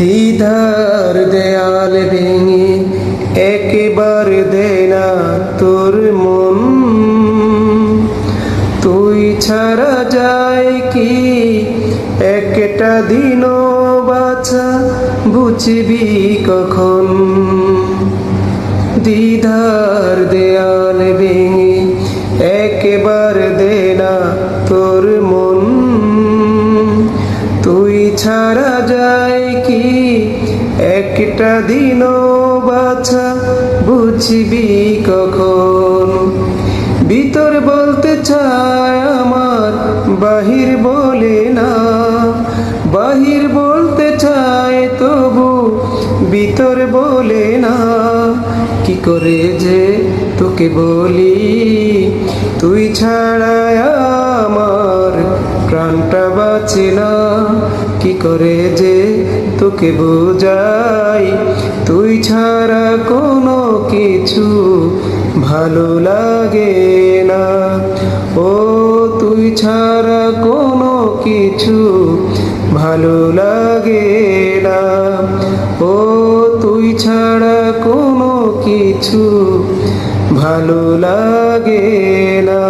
দ্বিধার দেয়াল ভেঙে একবার দে না তোর মন, তুই ছাড়া যায় কি একটা দিনও বাছা বুঝবি কখন। দ্বিধার দেয়াল ভেঙে একবার দে না তোর মন, তুই ছাড়া যায় কি একটা দিনও বাছা বুঝবি কখন। ভিতর বলতে চায় আমার বাহির বলে না, বাহির বলতে চায় তবু ভিতর বলে না। কি করে যে তোকে বলি তুই ছাড়া আমার প্রাণটা বাঁচে না, কি করে যে তোকে বোঝাই তুই ছাড়া কোনো কিছু ভালো লাগে না। ও তুই ছাড়া কোনো কিছু ভালো লাগে না, ও তুই ছাড়া কোনো কিছু ভালো লাগে না।